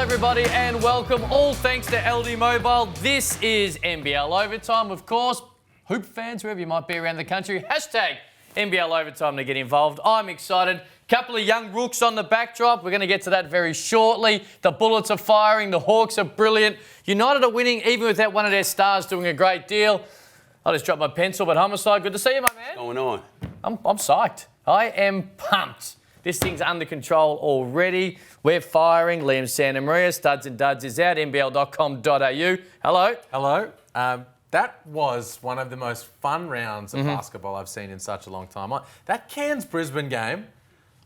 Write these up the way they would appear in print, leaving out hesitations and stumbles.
everybody, and welcome. All thanks to LD Mobile. This is NBL Overtime. Of course, hoop fans, wherever you might be around the country, hashtag NBL Overtime to get involved. I'm excited. Couple of young rooks on the backdrop. We're going to get to that very shortly. The Bullets are firing. The Hawks are brilliant. United are winning, even without one of their stars doing a great deal. I just dropped my pencil, but Homicide, good to see you, my man. What's going on? I'm psyched. I am pumped. This thing's under control already. We're firing. Liam Santamaria, Studs and Duds is out. NBL.com.au. Hello. Hello. That was one of the most fun rounds of basketball I've seen in such a long time. That Cairns Brisbane game,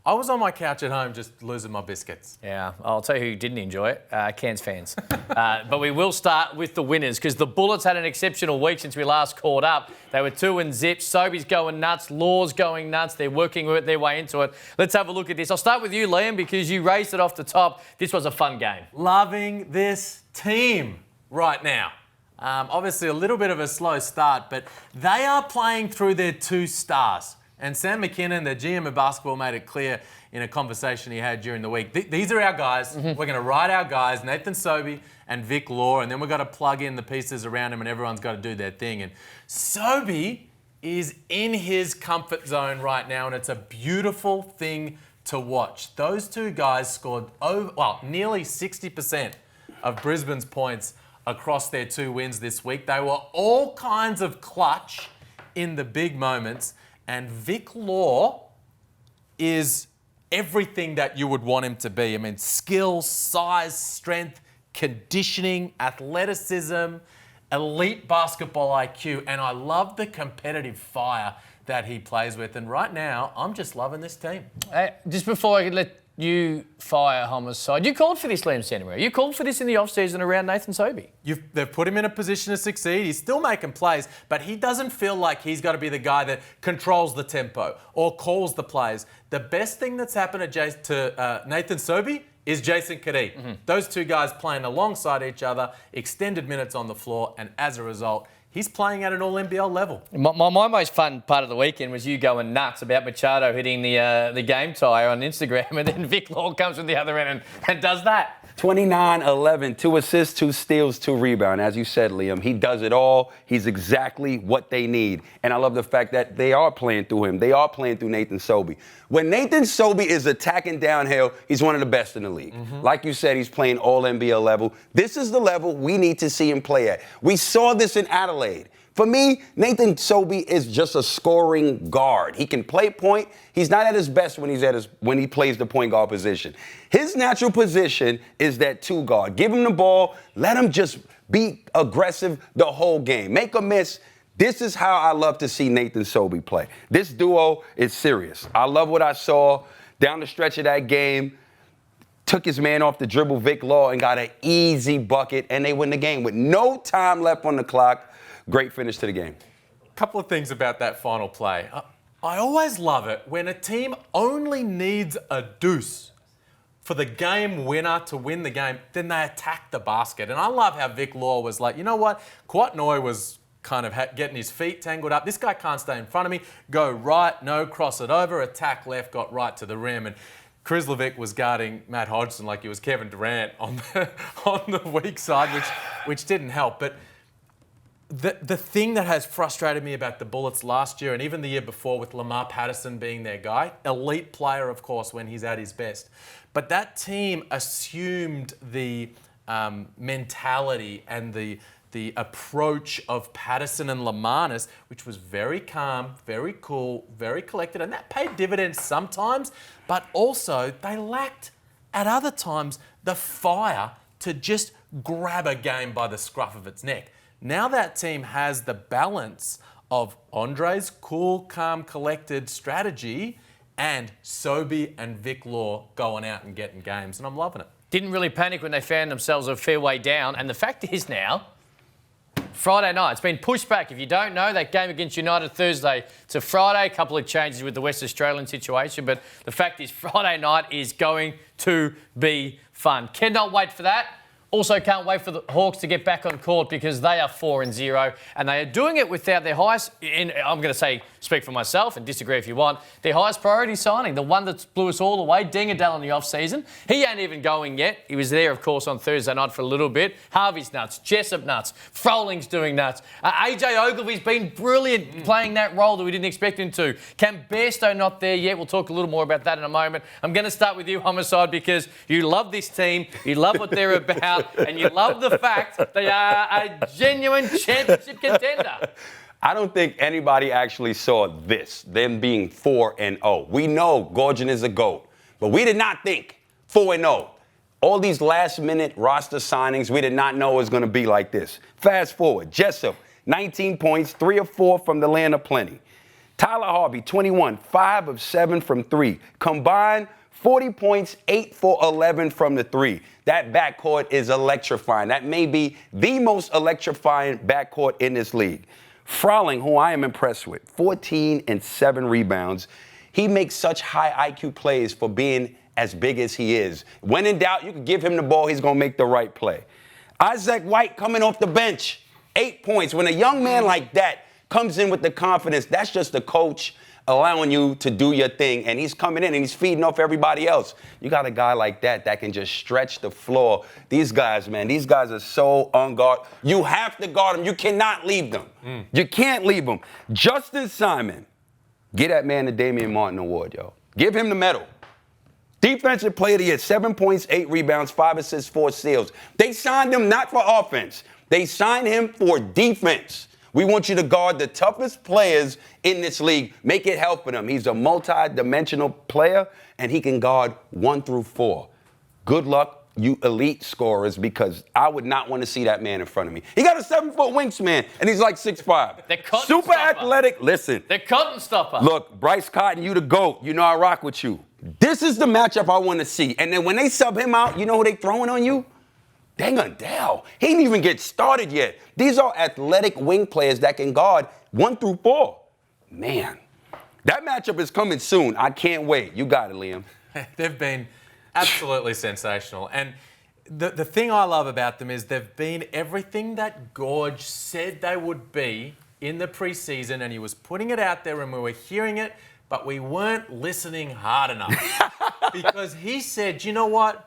I was on my couch at home just losing my biscuits. Yeah, I'll tell you who didn't enjoy it, Cairns fans. But we will start with the winners because the Bullets had an exceptional week since we last caught up. They were 2-0. Sobey's going nuts. Law's going nuts. They're working their way into it. Let's have a look at this. I'll start with you, Liam, because you raised it off the top. This was a fun game. Loving this team right now. Obviously a little bit of a slow start, but they are playing through their two stars. And Sam McKinnon, the GM of basketball, made it clear in a conversation he had during the week. These are our guys. We're going to ride our guys, Nathan Sobey and Vic Law, and then we've got to plug in the pieces around him and everyone's got to do their thing. And Sobey is in his comfort zone right now, and it's a beautiful thing to watch. Those two guys scored nearly 60% of Brisbane's points across their two wins this week. They were all kinds of clutch in the big moments. And Vic Law is everything that you would want him to be. I mean, skill, size, strength, conditioning, athleticism, elite basketball IQ. And I love the competitive fire that he plays with. And right now, I'm just loving this team. Just before I let you fire Homicide, you called for this, Liam Santamaria. You called for this in the off-season around Nathan Sobey. They've put him in a position to succeed. He's still making plays, but he doesn't feel like he's got to be the guy that controls the tempo or calls the plays. The best thing that's happened to Nathan Sobey is Jason Kadee. Those two guys playing alongside each other, extended minutes on the floor, and as a result, he's playing at an all-NBL level. My most fun part of the weekend was you going nuts about Machado hitting the game tyre on Instagram, and then Vic Law comes from the other end and does that. 29-11, 2 assists, 2 steals, 2 rebounds. As you said, Liam, he does it all. He's exactly what they need. And I love the fact that they are playing through him. They are playing through Nathan Sobey. When Nathan Sobey is attacking downhill, he's one of the best in the league. Like you said, he's playing all NBL level. This is the level we need to see him play at. We saw this in Adelaide. For me, Nathan Sobey is just a scoring guard. He can play point. He's not at his best when he plays the point guard position. His natural position is that 2 guard. Give him the ball. Let him just be aggressive the whole game. Make a miss. This is how I love to see Nathan Sobey play. This duo is serious. I love what I saw down the stretch of that game. Took his man off the dribble, Vic Law, and got an easy bucket, and they win the game with no time left on the clock. Great finish to the game. A couple of things about that final play. I always love it when a team only needs a deuce for the game winner to win the game, then they attack the basket. And I love how Vic Law was like, you know what? Kwatnoy was kind of getting his feet tangled up. This guy can't stay in front of me. Go right, no, cross it over, attack left, got right to the rim. And Krislovic was guarding Matt Hodgson like he was Kevin Durant on the weak side, which didn't help. But the thing that has frustrated me about the Bullets last year and even the year before with Lamar Patterson being their guy, elite player, of course, when he's at his best. But that team assumed the mentality and the approach of Patterson and Lamarnus, which was very calm, very cool, very collected. And that paid dividends sometimes, but also they lacked at other times the fire to just grab a game by the scruff of its neck. Now that team has the balance of Andre's cool, calm, collected strategy and Sobey and Vic Law going out and getting games, and I'm loving it. Didn't really panic when they found themselves a fair way down, and the fact is now, Friday night, it's been pushed back. If you don't know, that game against United Thursday to Friday, a couple of changes with the West Australian situation, but the fact is Friday night is going to be fun. Cannot wait for that. Also, can't wait for the Hawks to get back on court because they are 4-0 and they are doing it without their highest, I'm going to say, speak for myself and disagree if you want, their highest priority signing, the one that blew us all away, Dingadale in the off-season. He ain't even going yet. He was there, of course, on Thursday night for a little bit. Harvey's nuts. Jessup nuts. Froling's doing nuts. AJ Ogilvy's been brilliant playing that role that we didn't expect him to. Cam Bairstow not there yet. We'll talk a little more about that in a moment. I'm going to start with you, Homicide, because you love this team. You love what they're about. And you love the fact they are a genuine championship contender. I don't think anybody actually saw this, them being 4-0. We know Gorgon is a GOAT, but we did not think 4-0. All these last-minute roster signings, we did not know it was going to be like this. Fast forward, Jessup, 19 points, 3 of 4 from the land of plenty. Tyler Harvey, 21, 5 of 7 from 3. Combined, 40 points, 8 for 11 from the 3. That backcourt is electrifying. That may be the most electrifying backcourt in this league. Froling, who I am impressed with, 14 and 7 rebounds. He makes such high IQ plays for being as big as he is. When in doubt, you can give him the ball, he's going to make the right play. Isaac White coming off the bench, 8 points. When a young man like that comes in with the confidence, that's just the coach allowing you to do your thing, and he's coming in and he's feeding off everybody else. You got a guy like that can just stretch the floor. These guys, man, these guys are so on guard. You have to guard them. You cannot leave them. You can't leave them. Justin Simon, get that man the Damian Martin Award, yo. Give him the medal. Defensive player of the year, 7 points, 8 rebounds, 5 assists, 4 steals. They signed him not for offense. They signed him for defense. We want you to guard the toughest players in this league. Make it help for them. He's a multi-dimensional player, and he can guard 1 through 4. Good luck, you elite scorers, because I would not want to see that man in front of me. He got a 7-foot wingspan, and he's like 6'5". Super athletic. Listen. They're cotton stopper. Look, Bryce Cotton, you the GOAT. You know I rock with you. This is the matchup I want to see. And then when they sub him out, you know who they throwing on you? Dingadale. He didn't even get started yet. These are athletic wing players that can guard 1 through 4. Man, that matchup is coming soon. I can't wait. You got it, Liam. They've been absolutely sensational. And the thing I love about them is they've been everything that Gorge said they would be in the preseason, and he was putting it out there and we were hearing it, but we weren't listening hard enough. Because he said, you know what?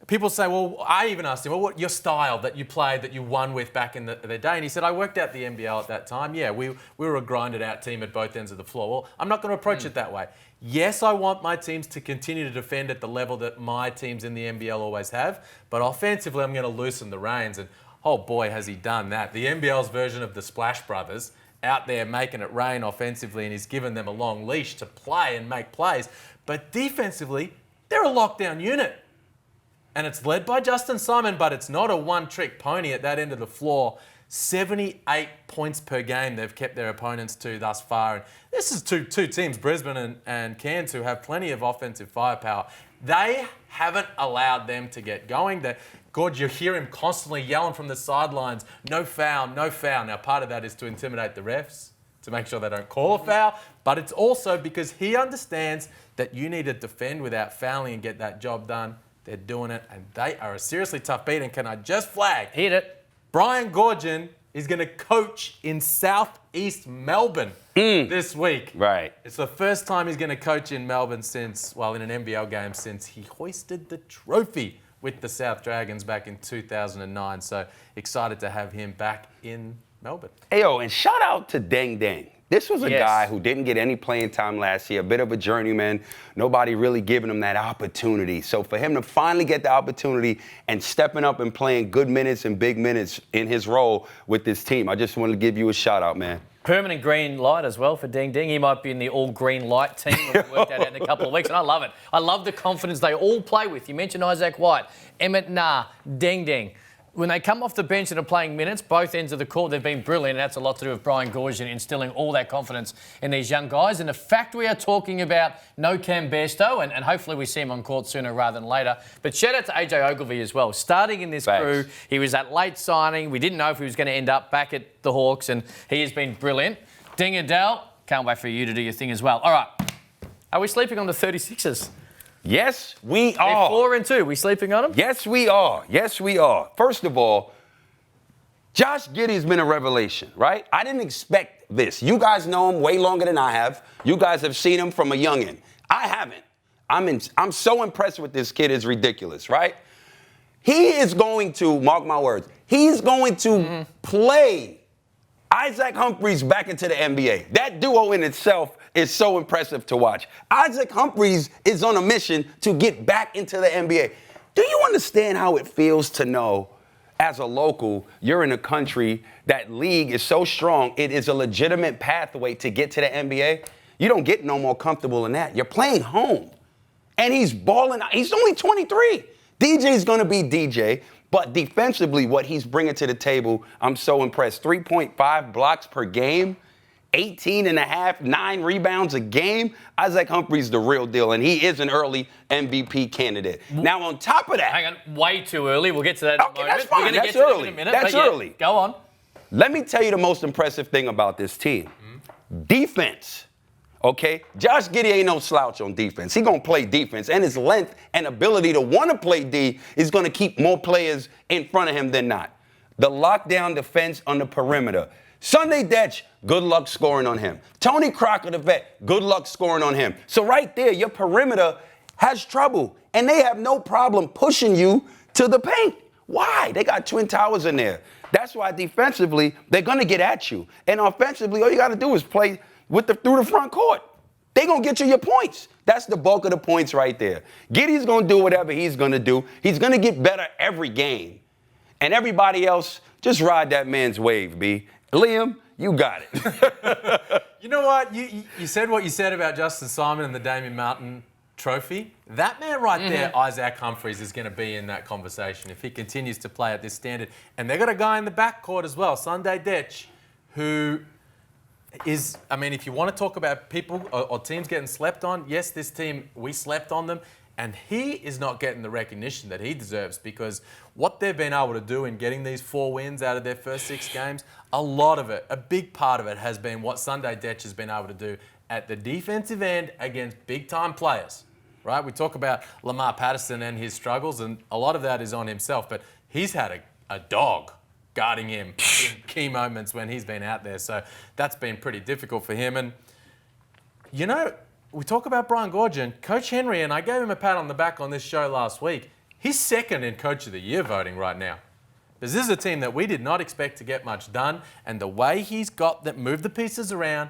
People say, well, I even asked him, well, what your style that you played, that you won with back in the day? And he said, I worked out the NBL at that time. Yeah, we were a grinded out team at both ends of the floor. Well, I'm not going to approach it that way. Yes, I want my teams to continue to defend at the level that my teams in the NBL always have. But offensively, I'm going to loosen the reins. And oh boy, has he done that. The NBL's version of the Splash Brothers out there making it rain offensively, and he's given them a long leash to play and make plays. But defensively, they're a lockdown unit. And it's led by Justin Simon, but it's not a one-trick pony at that end of the floor. 78 points per game they've kept their opponents to thus far. And this is two teams, Brisbane and Cairns, who have plenty of offensive firepower. They haven't allowed them to get going. God, you hear him constantly yelling from the sidelines, no foul, no foul. Now, part of that is to intimidate the refs, to make sure they don't call a foul, but it's also because he understands that you need to defend without fouling and get that job done. They're doing it, and they are a seriously tough beat. And can I just flag? Hit it. Brian Gorgon is going to coach in southeast Melbourne this week. Right. It's the first time he's going to coach in Melbourne since, well, in an NBL game since he hoisted the trophy with the South Dragons back in 2009. So excited to have him back in Melbourne. Ayo, and shout out to Deng Deng. This was a guy who didn't get any playing time last year, a bit of a journeyman. Nobody really giving him that opportunity. So for him to finally get the opportunity and stepping up and playing good minutes and big minutes in his role with this team, I just wanted to give you a shout out, man. Permanent green light as well for Deng Deng. He might be in the all green light team when we work that out in a couple of weeks, and I love it. I love the confidence they all play with. You mentioned Isaac White, Emmett Nah, Deng Deng. When they come off the bench and are playing minutes, both ends of the court, they've been brilliant. And that's a lot to do with Brian Gorgon instilling all that confidence in these young guys. And the fact we are talking about no Cam Bairstow, and hopefully we see him on court sooner rather than later. But shout out to AJ Ogilvy as well. Starting in this crew, he was that late signing. We didn't know if he was going to end up back at the Hawks, and he has been brilliant. Dingadale, can't wait for you to do your thing as well. All right, are we sleeping on the 36ers? Yes, we They're are. 4-2. We sleeping on them? Yes, we are. Yes, we are. First of all, Josh Giddey's been a revelation, right? I didn't expect this. You guys know him way longer than I have. You guys have seen him from a youngin'. I haven't. I'm so impressed with this kid. It's ridiculous, right? He is going to, mark my words, he's going to play Isaac Humphries back into the NBA. That duo in itself is so impressive to watch. Isaac Humphries is on a mission to get back into the NBA. Do you understand how it feels to know, as a local, you're in a country that league is so strong, it is a legitimate pathway to get to the NBA? You don't get no more comfortable than that. You're playing home. And he's balling. He's only 23. DJ's going to be DJ. But defensively, what he's bringing to the table, I'm so impressed. 3.5 blocks per game, 18 and a half, 9 rebounds a game. Isaac Humphries the real deal, and he is an early MVP candidate. Now, on top of that. Hang on, way too early. We'll get to that in a moment. That's fine. We're That's get to early. In a minute, That's early. Yeah, go on. Let me tell you the most impressive thing about this team. Defense. Okay? Josh Giddey ain't no slouch on defense. He's going to play defense, and his length and ability to want to play D is going to keep more players in front of him than not. The lockdown defense on the perimeter. Sunday Dech, good luck scoring on him. Tony Crocker, the vet, good luck scoring on him. So right there, your perimeter has trouble, and they have no problem pushing you to the paint. Why? They got Twin Towers in there. That's why defensively, they're going to get at you. And offensively, all you got to do is play through the front court. They're going to get you your points. That's the bulk of the points right there. Giddey's going to do whatever he's going to do. He's going to get better every game. And everybody else, just ride that man's wave, B. Liam, you got it. You know what? You said what you said about Justin Simon and the Damien Martin trophy. That man right there, Isaac Humphries, is going to be in that conversation if he continues to play at this standard. And they got a guy in the backcourt as well, Sunday Dech, who is, I mean, if you want to talk about people or teams getting slept on, yes, this team, we slept on them. And he is not getting the recognition that he deserves because what they've been able to do in getting these 4 wins out of their first 6 games, a lot of it, a big part of it has been what Sunday Dech has been able to do at the defensive end against big-time players, right? We talk about Lamar Patterson and his struggles, and a lot of that is on himself, but he's had a dog guarding him in key moments when he's been out there. So that's been pretty difficult for him. And, you know, we talk about Brian Goorjian. Coach Henry, and I gave him a pat on the back on this show last week, he's second in Coach of the Year voting right now. Because this is a team that we did not expect to get much done, and the way he's moved the pieces around,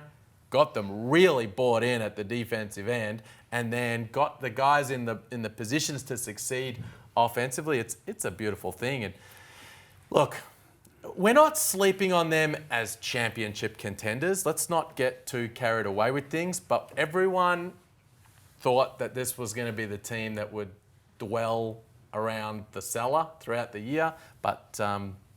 got them really bought in at the defensive end, and then got the guys in the positions to succeed offensively, it's a beautiful thing. And look, we're not sleeping on them as championship contenders. Let's not get too carried away with things. But everyone thought that this was going to be the team that would dwell around the cellar throughout the year. But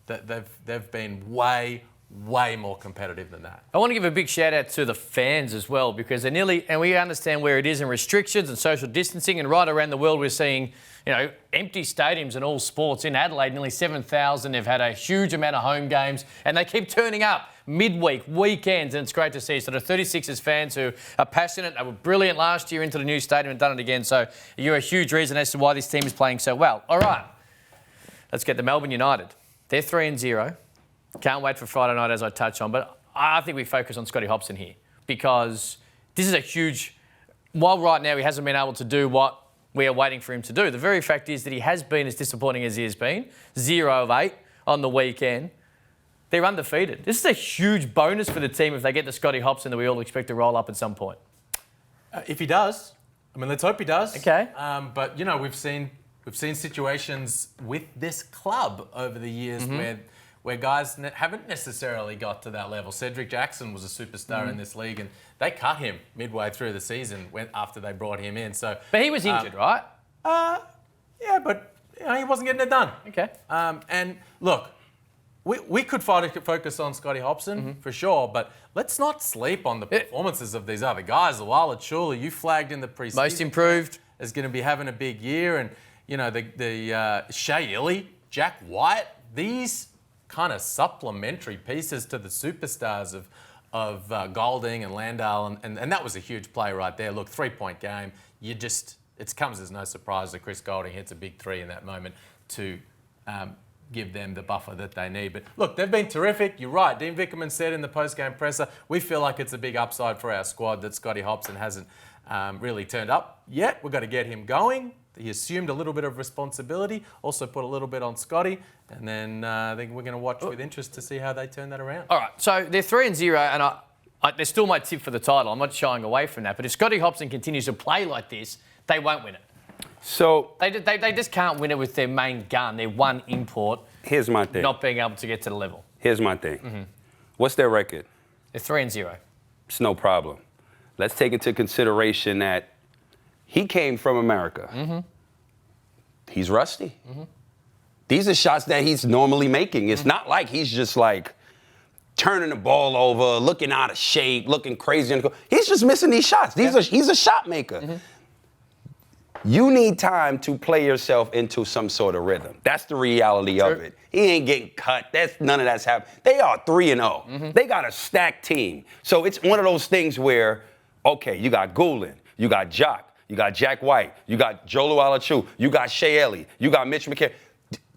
they've been way more competitive than that. I want to give a big shout out to the fans as well because they're nearly, and we understand where it is in restrictions and social distancing, and right around the world we're seeing, you know, empty stadiums in all sports. In Adelaide, nearly 7,000. They've had a huge amount of home games, and they keep turning up midweek, weekends, and it's great to see. So the 36ers fans who are passionate, they were brilliant last year into the new stadium and done it again. So you're a huge reason as to why this team is playing so well. All right, let's get to Melbourne United. They're 3-0. Can't wait for Friday night, as I touched on. But I think we focus on Scotty Hobson here because this is a huge... While right now he hasn't been able to do what we are waiting for him to do, the very fact is that he has been as disappointing as he has been. 0 of 8 on the weekend. They're undefeated. This is a huge bonus for the team if they get the Scotty Hobson that we all expect to roll up at some point. If he does, I mean, let's hope he does. Okay. But you know, we've seen situations with this club over the years where guys haven't necessarily got to that level. Cedric Jackson was a superstar in this league, and they cut him midway through the season after they brought him in. So, but he was injured, right? Yeah, but you know, he wasn't getting it done. Okay. And look, we could focus on Scotty Hobson for sure, but let's not sleep on the performances of these other guys. Walid Shula, you flagged in the preseason. Most improved. Is going to be having a big year, and you know the Shea Illy, Jack White, these kind of supplementary pieces to the superstars of Golding and Landale, and that was a huge play right there. Look, 3-point game. You just it comes as no surprise that Chris Goulding hits a big three in that moment to give them the buffer that they need. But look, they've been terrific. You're right. Dean Vickerman said in the post-game presser, we feel like it's a big upside for our squad that Scotty Hobson hasn't really turned up yet. We've got to get him going. He assumed a little bit of responsibility, also put a little bit on Scotty, and then I think we're going to watch with interest to see how they turn that around. All right, so they're 3-0, and they're still my tip for the title. I'm not shying away from that. But if Scotty Hobson continues to play like this, they won't win it. So they just can't win it with their main gun, their one import. Here's my thing. Not being able to get to the level. Here's my thing. What's their record? They're 3-0. It's no problem. Let's take into consideration that he came from America. He's rusty. These are shots that he's normally making. It's not like he's just like turning the ball over, looking out of shape, looking crazy. He's just missing these shots. He's a shot maker. You need time to play yourself into some sort of rhythm. That's the reality of it. He ain't getting cut. None of that's happening. They are 3-0. They got a stacked team. So it's one of those things where, okay, you got Goulden, you got Jock, you got Jack White, you got Jolu Alachu, you got Shea Ellie, you got Mitch McCary.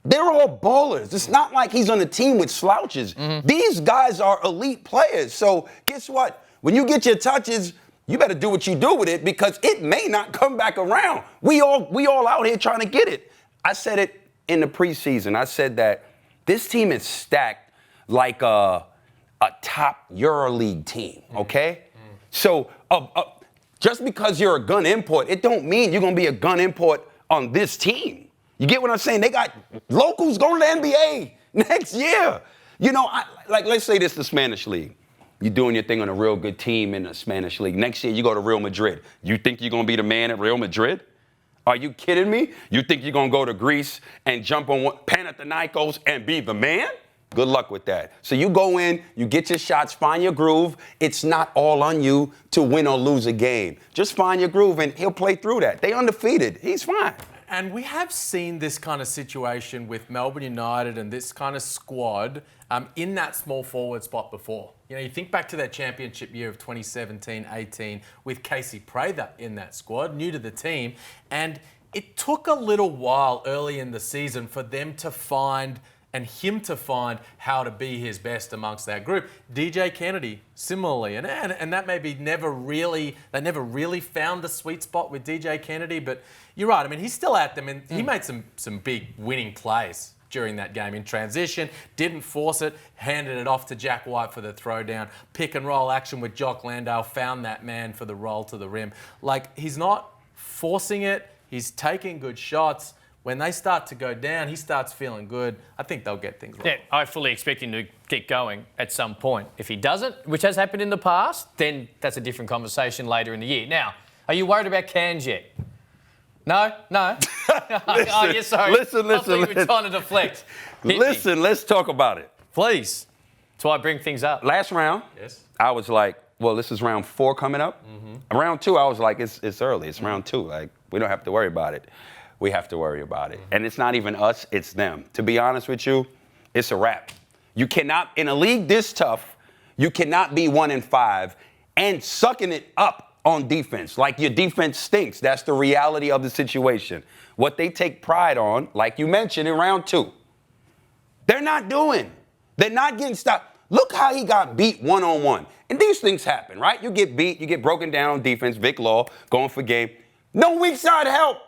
They're all ballers. It's not like he's on the team with slouches. These guys are elite players. So guess what? When you get your touches, you better do what you do with it because it may not come back around. We all out here trying to get it. I said it in the preseason. I said that this team is stacked like a top EuroLeague team, okay? So just because you're a gun import, it don't mean you're going to be a gun import on this team. You get what I'm saying? They got locals going to the NBA next year. You know, let's say this is the Spanish League. You're doing your thing on a real good team in the Spanish League. Next year, you go to Real Madrid. You think you're going to be the man at Real Madrid? Are you kidding me? You think you're going to go to Greece and jump on Panathinaikos and be the man? Good luck with that. So you go in, you get your shots, find your groove. It's not all on you to win or lose a game. Just find your groove, and he'll play through that. They undefeated. He's fine. And we have seen this kind of situation with Melbourne United and this kind of squad in that small forward spot before. You know, you think back to that championship year of 2017-18 with Casey Prather in that squad, new to the team, and it took a little while early in the season for them to find and him to find how to be his best amongst that group. DJ Kennedy, similarly, and that maybe they never really found the sweet spot with DJ Kennedy, but you're right. I mean, he's still at them, and he made some big winning plays during that game in transition, didn't force it, handed it off to Jack White for the throwdown, pick and roll action with Jock Landale, found that man for the roll to the rim. Like, he's not forcing it, he's taking good shots. When they start to go down, he starts feeling good. I think they'll get things right. Yeah, I fully expect him to get going at some point. If he doesn't, which has happened in the past, then that's a different conversation later in the year. Now, are you worried about Cairns yet? No? Oh, yeah, sorry. Listen. You were trying to deflect. Listen, let's talk about it. Please. That's why I bring things up. Last round, Yes. I was like, well, this is round 4 coming up. Round 2, I was like, it's early. It's round 2. Like, we don't have to worry about it. We have to worry about it. And it's not even us, it's them. To be honest with you, it's a wrap. You cannot, in a league this tough, you cannot be 1-5 and sucking it up on defense. Like, your defense stinks. That's the reality of the situation. What they take pride on, like you mentioned in round 2, they're not doing. They're not getting stopped. Look how he got beat one-on-one. And these things happen, right? You get beat, you get broken down on defense, Vic Law, going for game. No weak side help.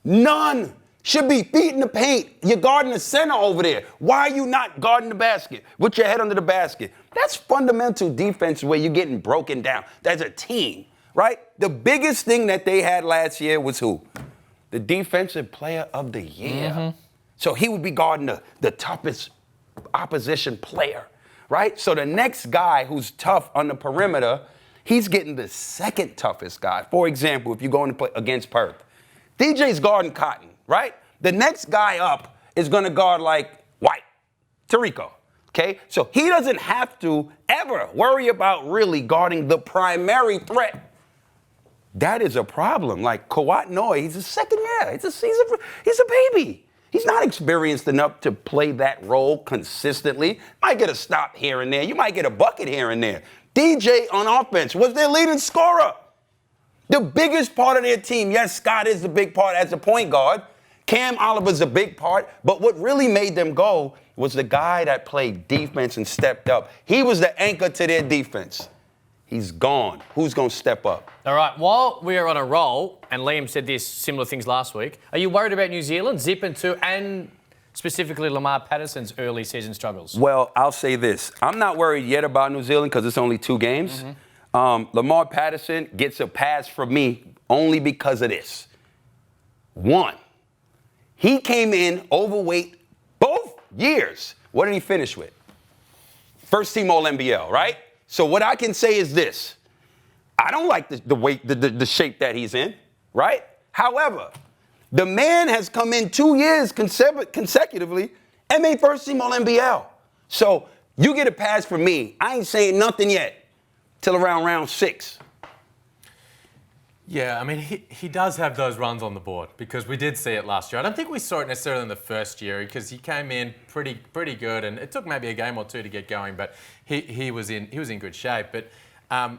None. Should be feet in the paint. You're guarding the center over there. Why are you not guarding the basket? With your head under the basket. That's fundamental defense where you're getting broken down. That's a team, right? The biggest thing that they had last year was who? The defensive player of the year. So he would be guarding the toughest opposition player, right? So the next guy who's tough on the perimeter, he's getting the second toughest guy. For example, if you're going to play against Perth, DJ's guarding Cotton, right? The next guy up is going to guard like White, Tarico, okay? So he doesn't have to ever worry about really guarding the primary threat. That is a problem. Like Kawhi Noy, he's a second year. He's a baby. He's not experienced enough to play that role consistently. Might get a stop here and there. You might get a bucket here and there. DJ on offense was their leading scorer. The biggest part of their team, yes, Scott is the big part as a point guard. Cam Oliver's a big part. But what really made them go was the guy that played defense and stepped up. He was the anchor to their defense. He's gone. Who's going to step up? All right, while we are on a roll, and Liam said this, similar things last week, are you worried about New Zealand zipping to, and specifically Lamar Patterson's early season struggles? Well, I'll say this. I'm not worried yet about New Zealand because it's only 2 games. Lamar Patterson gets a pass from me only because of this. 1, he came in overweight both years. What did he finish with? First team All-NBL, right? So what I can say is this. I don't like the weight, the shape that he's in, right? However, the man has come in 2 years consecutively and made first team All-NBL. So you get a pass from me. I ain't saying nothing yet till around round 6. Yeah, I mean, he does have those runs on the board because we did see it last year. I don't think we saw it necessarily in the first year because he came in pretty good, and it took maybe a game or 2 to get going, but he was in good shape. But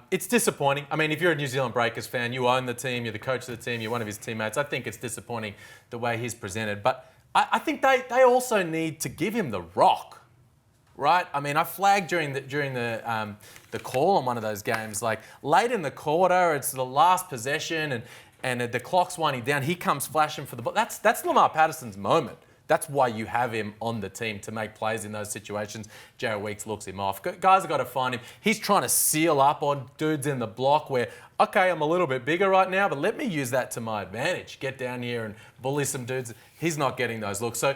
it's disappointing. I mean, if you're a New Zealand Breakers fan, you own the team, you're the coach of the team, you're one of his teammates. I think it's disappointing the way he's presented. But I think they also need to give him the rock. Right? I mean, I flagged during the call on one of those games, like late in the quarter, it's the last possession and the clock's winding down. He comes flashing for the ball. That's Lamar Patterson's moment. That's why you have him on the team to make plays in those situations. Jarrett Weeks looks him off. Guys have got to find him. He's trying to seal up on dudes in the block where, okay, I'm a little bit bigger right now, but let me use that to my advantage. Get down here and bully some dudes. He's not getting those looks. So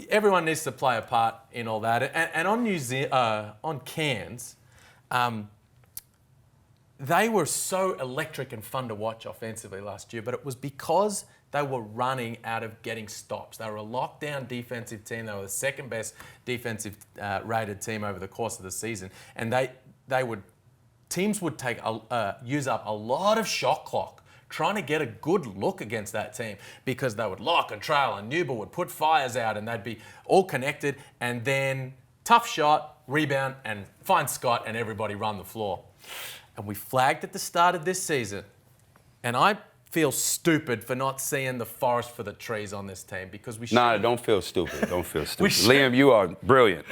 everyone needs to play a part in all that. And on Cairns, they were so electric and fun to watch offensively last year, but it was because they were running out of getting stops. They were a lockdown defensive team. They were the second best defensive rated team over the course of the season. And teams would use up a lot of shot clock trying to get a good look against that team because they would lock and trail and Newber would put fires out and they'd be all connected and then tough shot, rebound and find Scott and everybody run the floor. And we flagged at the start of this season and I feel stupid for not seeing the forest for the trees on this team because we should. Nah, don't feel stupid. Don't feel stupid. Liam, you are brilliant.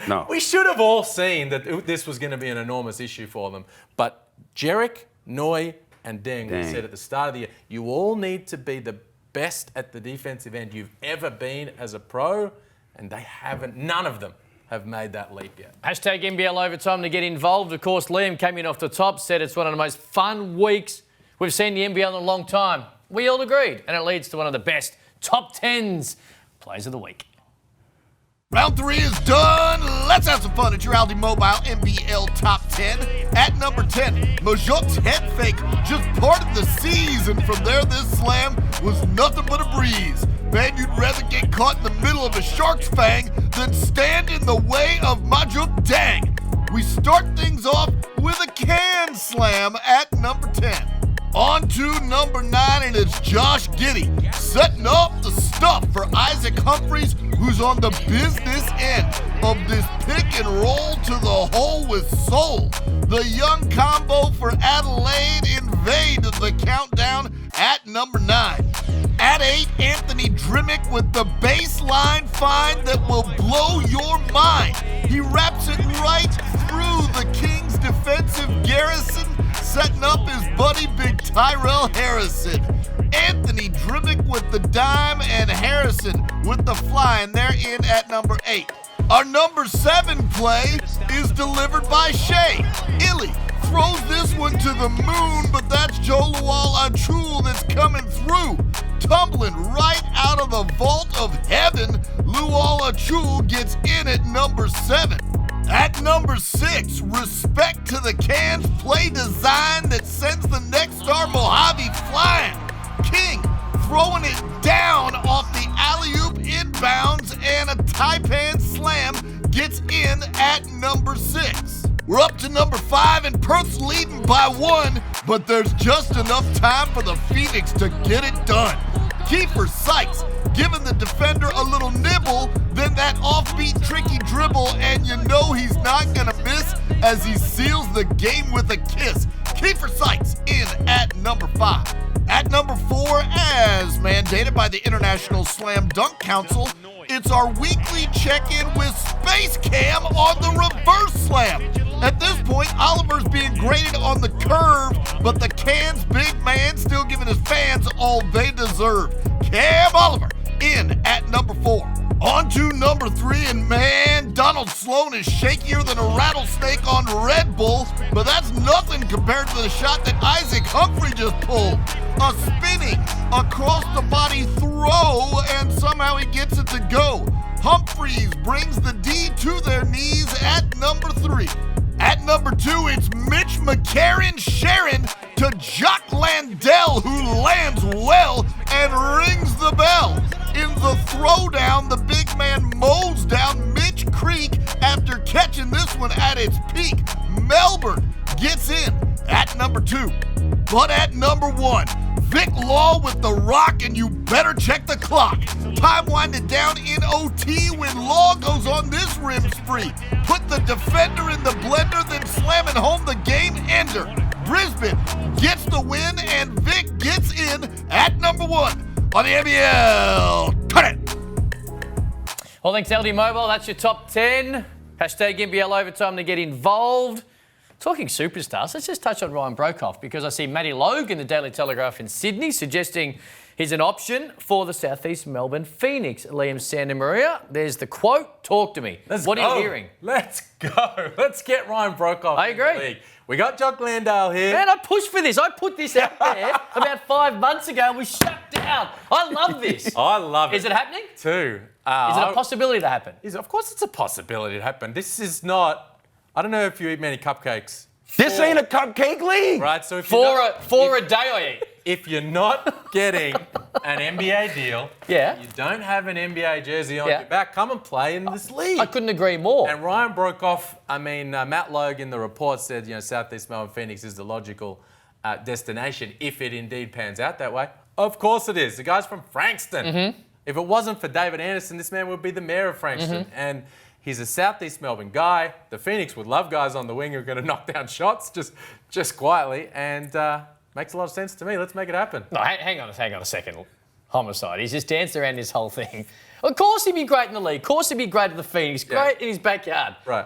No. We should have all seen that this was going to be an enormous issue for them. But Jarek, Noy, and Deng, we said at the start of the year, you all need to be the best at the defensive end you've ever been as a pro, and they haven't. None of them have made that leap yet. Hashtag NBL Overtime to get involved. Of course, Liam came in off the top, said it's one of the most fun weeks we've seen the NBL in a long time. We all agreed, and it leads to one of the best top 10s plays of the week. Round 3 is done. Let's have some fun at your Aldi Mobile NBL Top 10. At number 10, Majot's head fake just parted the seas, and from there this slam was nothing but a breeze. Man, you'd rather get caught in the middle of a shark's fang than stand in the way of Majot Dang. We start things off with a can slam at number 10. On to number 9, and it's Josh Giddey setting up the stuff for Isaac Humphries, who's on the business end of this pick and roll to the hole with soul. The young combo for Adelaide invade the countdown at number 9. At 8, Anthony Drimmick with the baseline find that will blow your mind. He wraps it right through the Kings' defensive garrison, setting up his buddy Big Tyrell Harrison. Anthony Drimmick with the dime and Harrison with the fly, and they're in at number 8. Our number 7 play is delivered by Shea. Illy throws this one to the moon, but that's Joluwal Achul that's coming through. Tumbling right out of the vault of heaven, Luwal Achul gets in at number 7. At number 6, respect to the Cairns play design that sends the next star Mojave flying. King throwing it down off the alley-oop inbounds, and a Taipan slam gets in at number 6. We're up to number 5, and Perth's leading by 1, but there's just enough time for the Phoenix to get it done. Kiefer Sykes giving the defender a little nibble, then that offbeat tricky dribble, and you know he's not gonna miss as he seals the game with a kiss. Kiefer Sykes in at number 5. At number 4, as mandated by the International Slam Dunk Council, it's our weekly check-in with Space Cam on the reverse slam. At this point, Oliver's being graded on the curve, but the Cairns big man still giving his fans all they deserve. Cam Oliver in at number 4. On to number 3, and man, Donald Sloan is shakier than a rattlesnake on Red Bull, but that's nothing compared to the shot that Isaac Humphrey just pulled. A spinning, across-the-body throw, and somehow he gets it to go. Humphreys brings the D to their knees at number 3. At number 2, it's Mitch McCarron Sharon to Jock Landell, who lands well and rings the bell. In the throwdown, the big man mows down Mitch Creek after catching this one at its peak. Melbourne gets in at number 2. But at number 1, Vic Law with the rock, and you better check the clock. Time winded down in OT when Law goes on this rim spree. Put the defender in the blender, then slamming home the game ender. Brisbane gets the win, and Vic gets in at number 1 on the NBL. Cut it! Well, thanks, LD Mobile. That's your top 10. Hashtag NBL Overtime to get involved. Talking superstars, let's just touch on Ryan Broekhoff, because I see Matty Logue in the Daily Telegraph in Sydney suggesting he's an option for the Southeast Melbourne Phoenix. Liam Santamaria, there's the quote. Talk to me. What are you hearing? Let's go. Let's get Ryan Broekhoff I in the agree. league. We got Jock Landale here. Man, I pushed for this. I put this out there about 5 months ago and we shut down. I love this. I love it. Is it happening? Too. Is it a possibility to happen? Of course it's a possibility to happen. This is not... I don't know if you eat many cupcakes. This ain't a cupcake league. Right, so if For a day I eat. if you're not getting an NBA deal, Yeah. you don't have an NBA jersey on Yeah. your back, come and play in this league. I couldn't agree more. And Ryan Broekhoff, Matt Logue in the report said, Southeast Melbourne Phoenix is the logical destination if it indeed pans out that way. Of course it is. The guy's from Frankston. Mm-hmm. If it wasn't for David Anderson, this man would be the mayor of Frankston. Mm-hmm. And he's a Southeast Melbourne guy. The Phoenix would love guys on the wing who are going to knock down shots just quietly. And makes a lot of sense to me. Let's make it happen. No, hang on a second. Homicide. He's just danced around this whole thing. Of course he'd be great in the league. Of course he'd be great at the Phoenix. Great in his backyard. Right.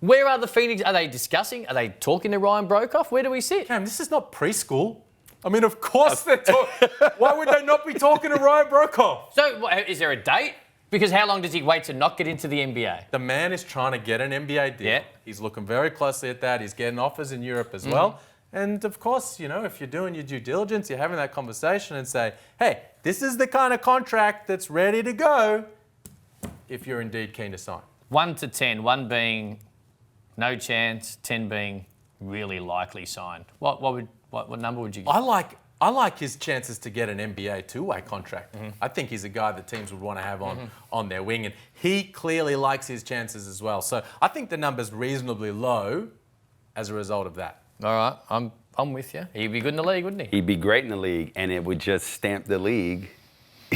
Where are the Phoenix? Are they discussing? Are they talking to Ryan Broekhoff? Where do we sit? Cam, this is not preschool. Of course they're talking. Why would they not be talking to Ryan Broekhoff? So, is there a date? Because how long does he wait to not get into the NBA? The man is trying to get an NBA deal. Yeah. He's looking very closely at that. He's getting offers in Europe as well. And of course, if you're doing your due diligence, you're having that conversation and say, hey, this is the kind of contract that's ready to go if you're indeed keen to sign. 1 to 10, 1 being no chance, 10 being really likely signed. What number would you give? I like his chances to get an NBA two-way contract. I think he's a guy that teams would want to have on their wing, and he clearly likes his chances as well. So I think the number's reasonably low as a result of that. All right, I'm with you. He'd be good in the league, wouldn't he? He'd be great in the league, and it would just stamp the league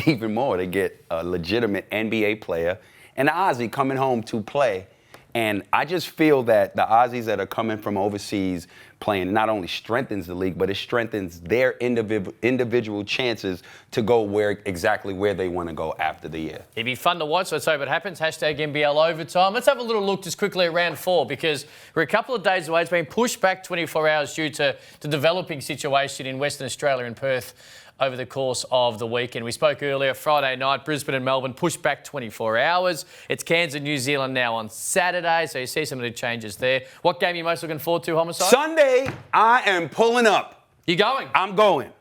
even more to get a legitimate NBA player and an Aussie coming home to play. And I just feel that the Aussies that are coming from overseas playing not only strengthens the league, but it strengthens their individual chances to go exactly where they want to go after the year. It'd be fun to watch. Let's hope it happens. Hashtag NBL Overtime. Let's have a little look just quickly at round 4, because we're a couple of days away. It's been pushed back 24 hours due to the developing situation in Western Australia and Perth over the course of the weekend. We spoke earlier, Friday night, Brisbane and Melbourne pushed back 24 hours. It's Cairns and New Zealand now on Saturday, so you see some of the changes there. What game are you most looking forward to, Homicide? Sunday, I am pulling up. You going? I'm going.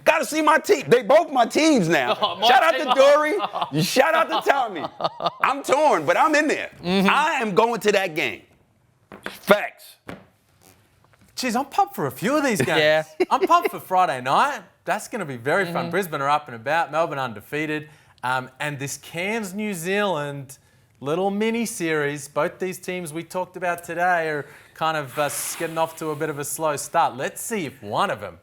Got to see my team. They both my teams now. Oh, Shout out to Dory. Shout out to Tommy. I'm torn, but I'm in there. I am going to that game. Facts. Jeez, I'm pumped for a few of these games. Yeah. I'm pumped for Friday night. That's going to be very fun. Brisbane are up and about. Melbourne undefeated. And this Cairns New Zealand little mini-series, both these teams we talked about today are kind of getting off to a bit of a slow start. Let's see if one of them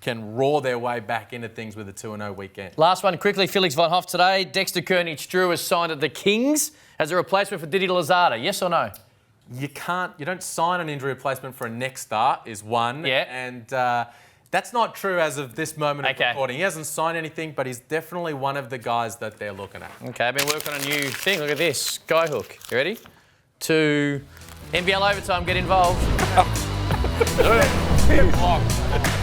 can roar their way back into things with a 2-0 weekend. Last one quickly, Felix Von Hoff today. Dexter Kernich-Drew has signed at the Kings as a replacement for Didi Louzada. Yes or no? you don't sign an injury replacement for a next start is one. Yeah. And that's not true as of this moment of Okay. recording. He hasn't signed anything, but he's definitely one of the guys that they're looking at. Okay, I've been working on a new thing. Look at this. Skyhook. You ready? To NBL Overtime, get involved. Blocked.